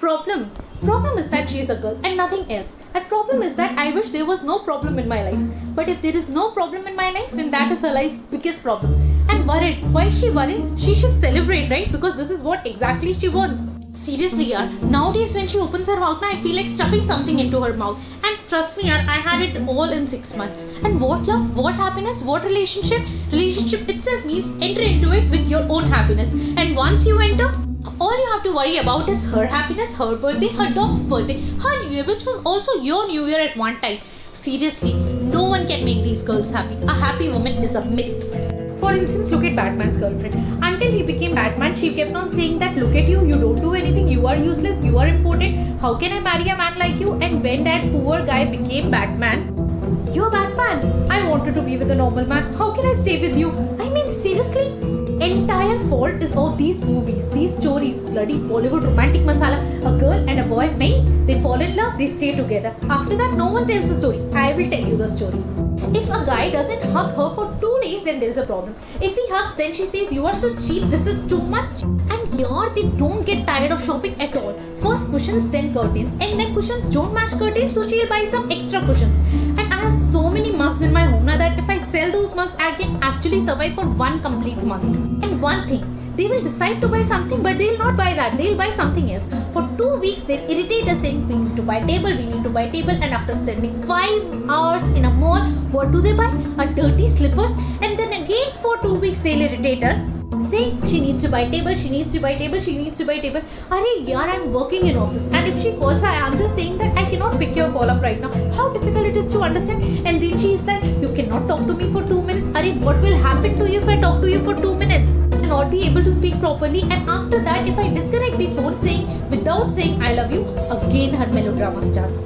problem? Problem is that she is a girl and nothing else. And problem is that I wish there was no problem in my life. But if there is no problem in my life, then that is her life's biggest problem. And worried. Why is she worried? She should celebrate, right? Because this is what exactly she wants. Seriously, yaar. Nowadays when she opens her mouth, I feel like stuffing something into her mouth. And trust me, yaar, I had it all in 6 months. And what love, what happiness, what relationship? Relationship itself means enter into it with your own happiness. And once you enter, all you have to worry about is her happiness, her birthday, her dog's birthday, her New Year, which was also your New Year at one time. Seriously, no one can make these girls happy. A happy woman is a myth. For instance, look at Batman's girlfriend. Until he became Batman, she kept on saying that look at you, you don't do anything, you are useless, you are important. How can I marry a man like you? And when that poor guy became Batman, you're Batman. I wanted to be with a normal man. How can I stay with you? I mean, seriously? Entire fault is of these movies, these stories, bloody Bollywood romantic masala. A girl and a boy meet, they fall in love, they stay together. After that, no one tells the story. I will tell you the story. If a guy doesn't hug her for 2 days, then there is a problem. If he hugs, then she says, you are so cheap, this is too much. And here, they don't get tired of shopping at all. First cushions, then curtains. And then cushions don't match curtains, so she'll buy some extra cushions. And I have so many mugs in my home now that if I sell those mugs, I can actually survive for 1 complete month. And one thing, they will decide to buy something, but they'll not buy that. They'll buy something else. For 2 weeks, they'll irritate us saying, we need to buy table, we need to buy table. And after spending 5 hours in a mall, what do they buy? A dirty slippers. And then again for 2 weeks, they'll irritate us. Say, she needs to buy table, she needs to buy table, she needs to buy table. Arey, yaar, I'm working in office. And if she calls, I answer saying that I cannot pick your call up right now. How difficult it is to understand. And then she is like, you cannot talk to me for 2 minutes. Arey, what will happen to you if I talk to you for 2 minutes? I will not be able to speak properly. And after that, if I disconnect the phone without saying I love you, again her melodrama starts.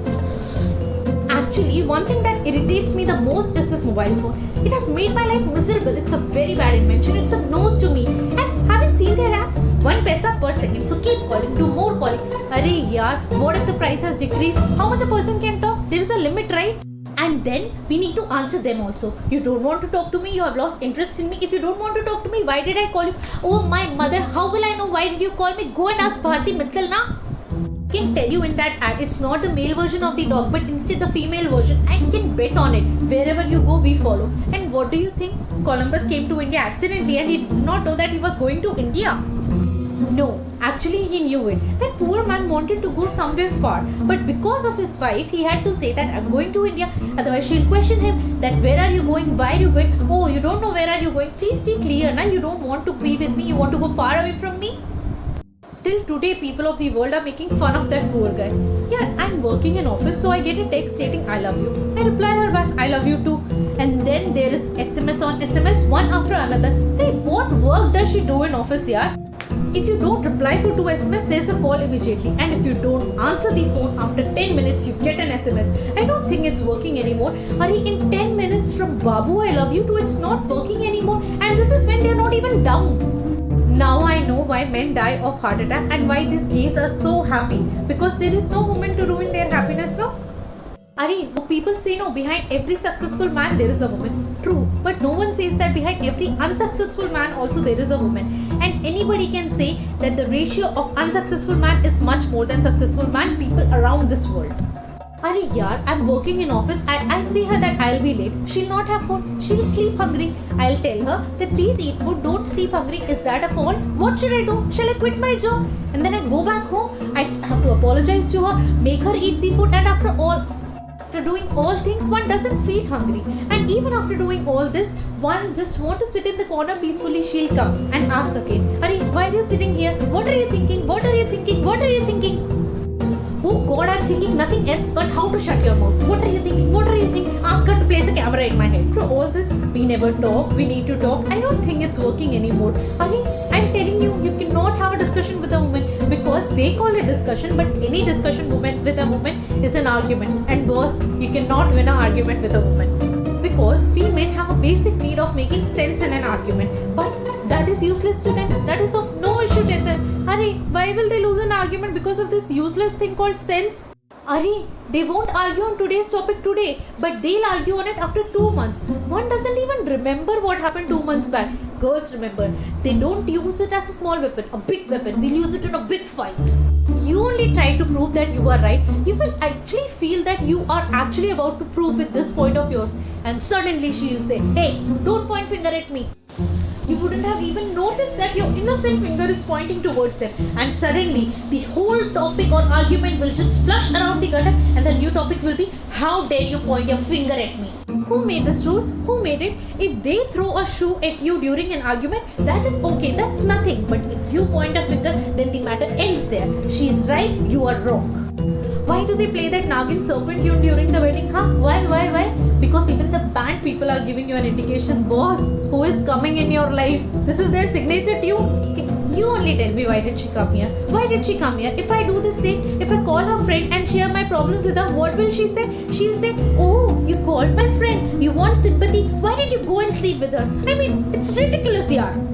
Actually, one thing that irritates me the most is this mobile phone. It has made my life miserable. It's a very bad invention. It's a nose to me. And have you seen their ads? 1 paisa per second. So keep calling, do more calling. Arey yaar, what if the price has decreased? How much a person can talk? There is a limit, right? And then we need to answer them also. You don't want to talk to me, you have lost interest in me. If you don't want to talk to me, why did I call you? Oh my mother, how will I know why did you call me? Go and ask Bharti Mittal na. I can tell you in that ad, it's not the male version of the dog, but instead the female version. I can bet on it. Wherever you go, we follow. And what do you think? Columbus came to India accidentally and he did not know that he was going to India. No, actually he knew it. That poor man wanted to go somewhere far. But because of his wife, he had to say that I'm going to India. Otherwise she'll question him that where are you going? Why are you going? Oh, you don't know where are you going? Please be clear, na? You don't want to be with me. You want to go far away from me? Till today, people of the world are making fun of that poor guy. Yeah, I'm working in office, so I get a text stating I love you. I reply her back, I love you too. And then there is SMS on SMS, one after another. Hey, what work does she do in office, yeah? If you don't reply for 2 SMS, there's a call immediately. And if you don't answer the phone after 10 minutes, you get an SMS. I don't think it's working anymore. Hurry, in 10 minutes from Babu, I love you to it's not working anymore. And this is when they're not even dumb. Now I know why men die of heart attack and why these gays are so happy. Because there is no woman to ruin their happiness, no? Arey, people say no, behind every successful man there is a woman. True, but no one says that behind every unsuccessful man also there is a woman. And anybody can say that the ratio of unsuccessful man is much more than successful man people around this world. Arey yaar, I'm working in office. I say her that I'll be late. She'll not have food. She'll sleep hungry. I'll tell her that please eat food. Don't sleep hungry. Is that a fault? What should I do? Shall I quit my job? And then I go back home. I have to apologize to her, make her eat the food, and after doing all things, one doesn't feel hungry. And even after doing all this, one just want to sit in the corner peacefully. She'll come and ask again, Arey, why are you sitting here? What are you thinking? What are you thinking? What are you thinking? Oh God, I'm thinking nothing else but how to shut your mouth. What are you thinking? What are you thinking? Ask her to place a camera in my head. For all this, we never talk. We need to talk. I don't think it's working anymore. Arey, I'm telling you, you cannot have a discussion with a woman because they call it discussion, but any discussion with a woman is an argument. And boss, you cannot win an argument with a woman. Because we men have a basic need of making sense in an argument. But that is useless to them. That is of no issue to them. Arey, why will they lose an argument because of this useless thing called sense? Arey, they won't argue on today's topic today, but they'll argue on it after 2 months. One doesn't even remember what happened 2 months back. Girls remember. They don't use it as a small weapon, a big weapon. We'll use it in a big fight. You only try to to prove that you are right, you will actually feel that you are actually about to prove with this point of yours. And suddenly she will say, hey, don't point finger at me. You wouldn't have even noticed that your innocent finger is pointing towards them. And suddenly, the whole topic or argument will just flush around the gutter, and the new topic will be, how dare you point your finger at me? Who made this rule? Who made it? If they throw a shoe at you during an argument, that is okay, that's nothing. But if you point a finger, then the matter ends there. She's right, you are wrong. Why do they play that Nagin serpent tune during the wedding? Huh? Why? Because even the band people are giving you an indication, boss, who is coming in your life. This is their signature tune. Okay, you only tell me, why did she come here? Why did she come here? If I do the same, if I call her friend and share my problems with her, what will she say? She'll say, oh, you called my friend. You want sympathy. Why did you go and sleep with her? I mean, it's ridiculous, yaar.